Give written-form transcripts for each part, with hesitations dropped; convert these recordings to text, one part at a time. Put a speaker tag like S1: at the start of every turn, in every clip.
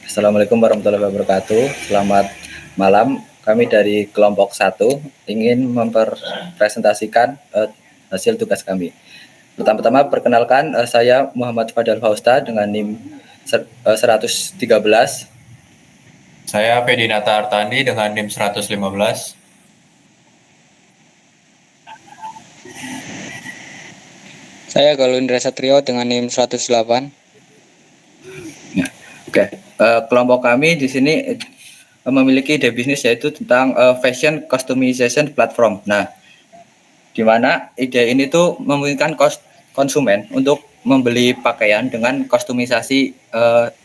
S1: Assalamualaikum warahmatullahi wabarakatuh. Selamat malam. Kami dari kelompok 1 ingin mempresentasikan hasil tugas kami. Pertama-tama perkenalkan, saya Muhammad Fadal Fausta dengan NIM 113.
S2: Saya Fedinata Artandi dengan NIM 115.
S3: Saya Galundra Satrio dengan NIM 108.
S1: Oke, kelompok kami di sini memiliki ide bisnis yaitu tentang fashion customization platform. Nah, di mana ide ini tuh memungkinkan konsumen untuk membeli pakaian dengan kostumisasi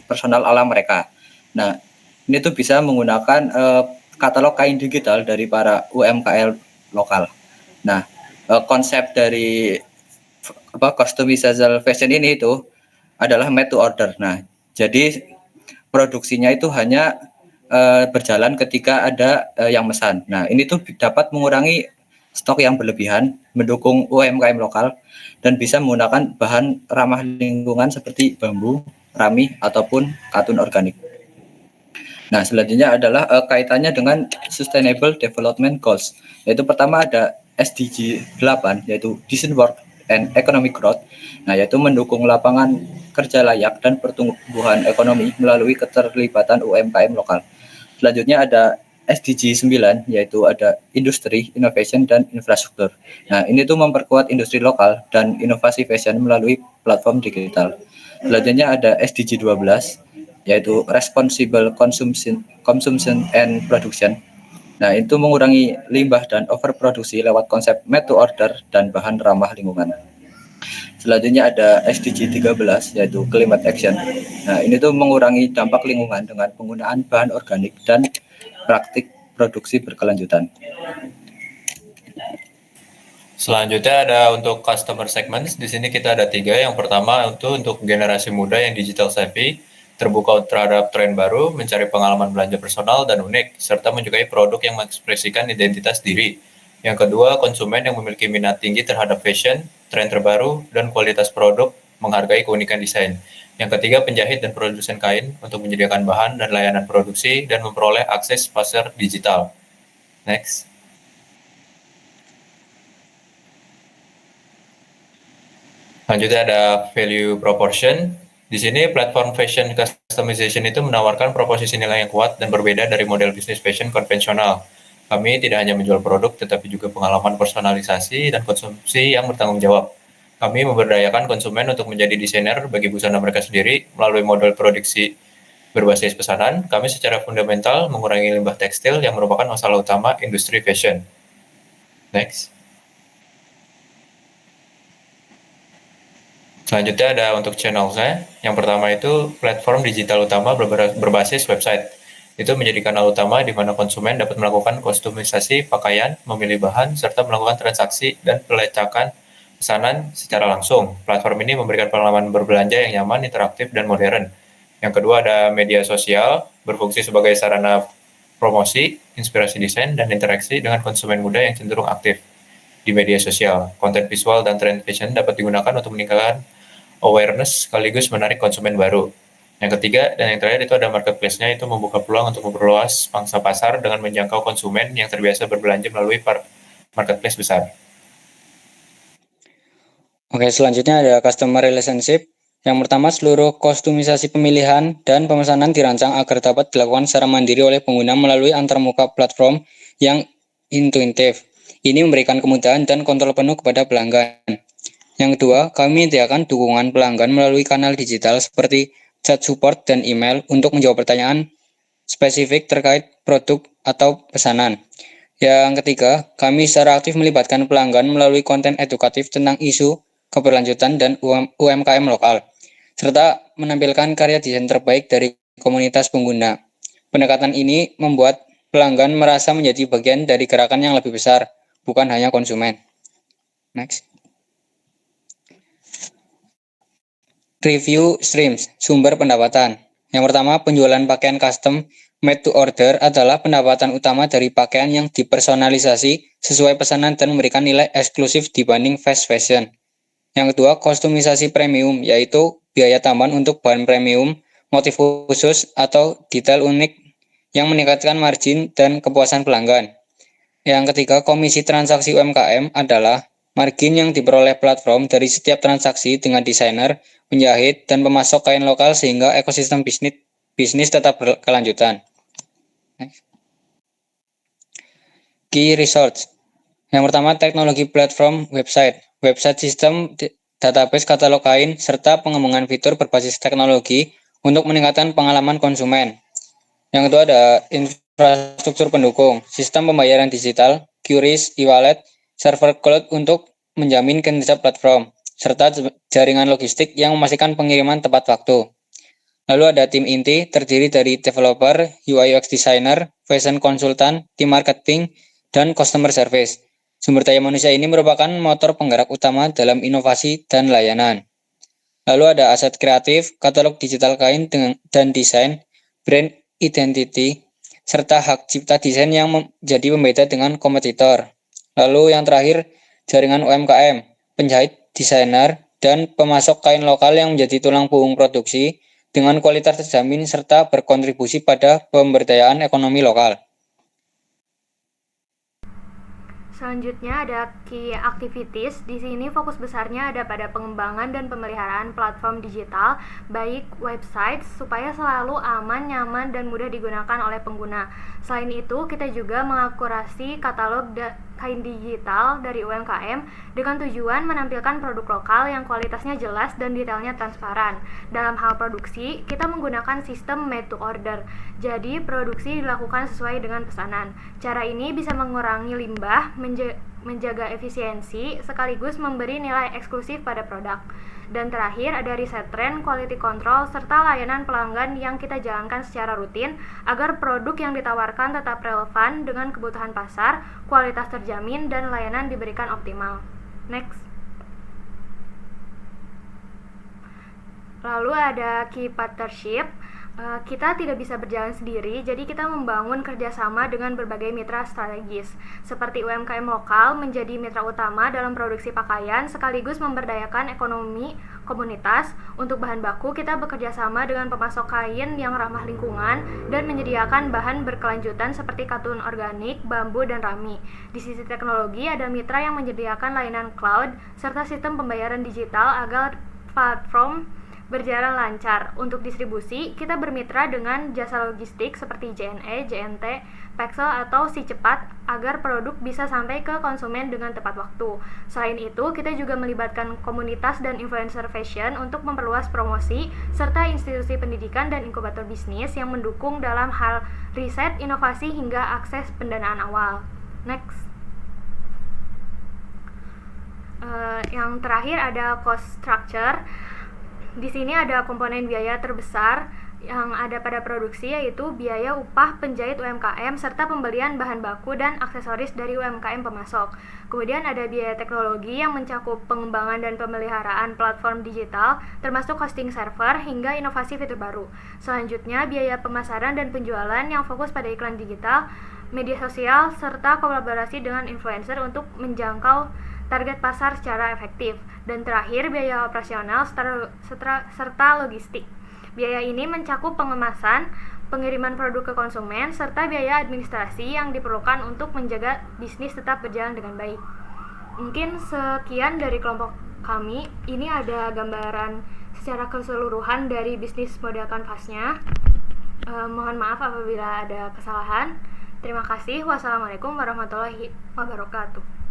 S1: personal ala mereka. Nah, ini tuh bisa menggunakan katalog kain digital dari para UMKM lokal. Nah, konsep dari customizable fashion ini itu adalah made to order. Nah, jadi produksinya itu hanya berjalan ketika ada yang mesan. Nah, ini tuh dapat mengurangi stok yang berlebihan, mendukung UMKM lokal, dan bisa menggunakan bahan ramah lingkungan seperti bambu, rami, ataupun katun organik. Nah, selanjutnya adalah kaitannya dengan Sustainable Development Goals, yaitu pertama ada SDG 8, yaitu Decent Work and Economic Growth, nah yaitu mendukung lapangan kerja layak dan pertumbuhan ekonomi melalui keterlibatan UMKM lokal. Selanjutnya ada SDG 9, yaitu ada industri, innovation, dan infrastruktur. Nah, ini tuh memperkuat industri lokal dan inovasi fashion melalui platform digital. Selanjutnya ada SDG 12, yaitu responsible consumption and production. Nah, itu mengurangi limbah dan overproduksi lewat konsep made to order dan bahan ramah lingkungan. Selanjutnya ada SDG 13, yaitu climate action. Nah, ini tuh mengurangi dampak lingkungan dengan penggunaan bahan organik dan praktik produksi berkelanjutan.
S2: Selanjutnya ada untuk customer segments. Di sini kita ada 3. Yang pertama untuk generasi muda yang digital savvy, terbuka terhadap tren baru, mencari pengalaman belanja personal dan unik, serta menyukai produk yang mengekspresikan identitas diri. Yang kedua, konsumen yang memiliki minat tinggi terhadap fashion, tren terbaru, dan kualitas produk, menghargai keunikan desain. Yang ketiga, penjahit dan produsen kain untuk menyediakan bahan dan layanan produksi dan memperoleh akses pasar digital. Next. Selanjutnya ada value proportion. Di sini platform fashion customization itu menawarkan proposisi nilai yang kuat dan berbeda dari model bisnis fashion konvensional. Kami tidak hanya menjual produk, tetapi juga pengalaman personalisasi dan konsumsi yang bertanggung jawab. Kami memberdayakan konsumen untuk menjadi desainer bagi busana mereka sendiri melalui model produksi berbasis pesanan. Kami secara fundamental mengurangi limbah tekstil yang merupakan masalah utama industri fashion. Next. Selanjutnya ada untuk channel-nya. Yang pertama itu platform digital utama berbasis website. Itu menjadi kanal utama di mana konsumen dapat melakukan kostumisasi pakaian, memilih bahan, serta melakukan transaksi dan pelacakan pesanan secara langsung. Platform ini memberikan pengalaman berbelanja yang nyaman, interaktif, dan modern. Yang kedua ada media sosial, berfungsi sebagai sarana promosi, inspirasi desain, dan interaksi dengan konsumen muda yang cenderung aktif di media sosial. Konten visual dan trend fashion dapat digunakan untuk meningkatkan awareness sekaligus menarik konsumen baru. Yang ketiga dan yang terakhir itu ada marketplace-nya, itu membuka peluang untuk memperluas pangsa pasar dengan menjangkau konsumen yang terbiasa berbelanja melalui marketplace besar.
S3: Oke, selanjutnya ada customer relationship. Yang pertama, seluruh kostumisasi pemilihan dan pemesanan dirancang agar dapat dilakukan secara mandiri oleh pengguna melalui antarmuka platform yang intuitif. Ini memberikan kemudahan dan kontrol penuh kepada pelanggan. Yang kedua, kami menyediakan dukungan pelanggan melalui kanal digital seperti chat support dan email untuk menjawab pertanyaan spesifik terkait produk atau pesanan. Yang ketiga, kami secara aktif melibatkan pelanggan melalui konten edukatif tentang isu keberlanjutan dan UMKM lokal, serta menampilkan karya desain terbaik dari komunitas pengguna. Pendekatan ini membuat pelanggan merasa menjadi bagian dari gerakan yang lebih besar, bukan hanya konsumen. Next. Review streams, sumber pendapatan. Yang pertama, penjualan pakaian custom made to order adalah pendapatan utama dari pakaian yang dipersonalisasi sesuai pesanan dan memberikan nilai eksklusif dibanding fast fashion. Yang kedua, kostumisasi premium, yaitu biaya tambahan untuk bahan premium motif khusus, atau detail unik yang meningkatkan margin dan kepuasan pelanggan. Yang ketiga, komisi transaksi UMKM adalah margin yang diperoleh platform dari setiap transaksi dengan desainer, penjahit, dan pemasok kain lokal sehingga ekosistem bisnis tetap berkelanjutan. Key results. Yang pertama, teknologi platform website sistem, database katalog kain, serta pengembangan fitur berbasis teknologi untuk meningkatkan pengalaman konsumen. Yang kedua ada infrastruktur pendukung, sistem pembayaran digital, QRIS, e-wallet, server cloud untuk menjamin kinerja platform, serta jaringan logistik yang memastikan pengiriman tepat waktu. Lalu ada tim inti terdiri dari developer, UI UX designer, fashion konsultan, tim marketing, dan customer service. Sumber daya manusia ini merupakan motor penggerak utama dalam inovasi dan layanan. Lalu ada aset kreatif, katalog digital kain dan desain, brand identity, serta hak cipta desain yang menjadi pembeda dengan kompetitor. Lalu yang terakhir, jaringan UMKM, penjahit, desainer, dan pemasok kain lokal yang menjadi tulang punggung produksi dengan kualitas terjamin serta berkontribusi pada pemberdayaan ekonomi lokal.
S4: Selanjutnya ada key activities. Di sini fokus besarnya ada pada pengembangan dan pemeliharaan platform digital, baik website supaya selalu aman, nyaman, dan mudah digunakan oleh pengguna. Selain itu, kita juga mengakurasi katalog kain digital dari UMKM dengan tujuan menampilkan produk lokal yang kualitasnya jelas dan detailnya transparan. Dalam hal produksi, kita menggunakan sistem made to order. Jadi, produksi dilakukan sesuai dengan pesanan. Cara ini bisa mengurangi limbah, menjaga efisiensi, sekaligus memberi nilai eksklusif pada produk. Dan terakhir ada riset tren, quality control, serta layanan pelanggan yang kita jalankan secara rutin agar produk yang ditawarkan tetap relevan dengan kebutuhan pasar, kualitas terjamin, dan layanan diberikan optimal. Next. Lalu ada key partnership. Kita tidak bisa berjalan sendiri, jadi kita membangun kerjasama dengan berbagai mitra strategis, seperti UMKM lokal menjadi mitra utama dalam produksi pakaian, sekaligus memberdayakan ekonomi komunitas. Untuk bahan baku, kita bekerja sama dengan pemasok kain yang ramah lingkungan dan menyediakan bahan berkelanjutan seperti katun organik, bambu, dan rami. Di sisi teknologi, ada mitra yang menyediakan layanan cloud, serta sistem pembayaran digital agar platform berjalan lancar. Untuk distribusi, kita bermitra dengan jasa logistik seperti JNE, JNT, Pexel, atau Si Cepat agar produk bisa sampai ke konsumen dengan tepat waktu. Selain itu, kita juga melibatkan komunitas dan influencer fashion untuk memperluas promosi, serta institusi pendidikan dan inkubator bisnis yang mendukung dalam hal riset, inovasi, hingga akses pendanaan awal. Next. Yang terakhir ada cost structure. Di sini ada komponen biaya terbesar yang ada pada produksi, yaitu biaya upah penjahit UMKM serta pembelian bahan baku dan aksesoris dari UMKM pemasok. Kemudian ada biaya teknologi yang mencakup pengembangan dan pemeliharaan platform digital, termasuk hosting server hingga inovasi fitur baru. Selanjutnya, biaya pemasaran dan penjualan yang fokus pada iklan digital, media sosial, serta kolaborasi dengan influencer untuk menjangkau target pasar secara efektif. Dan terakhir, biaya operasional serta logistik. Biaya ini mencakup pengemasan, pengiriman produk ke konsumen, serta biaya administrasi yang diperlukan untuk menjaga bisnis tetap berjalan dengan baik. Mungkin sekian dari kelompok kami. Ini ada gambaran secara keseluruhan dari bisnis model kanvasnya. Mohon maaf apabila ada kesalahan. Terima kasih. Wassalamualaikum warahmatullahi wabarakatuh.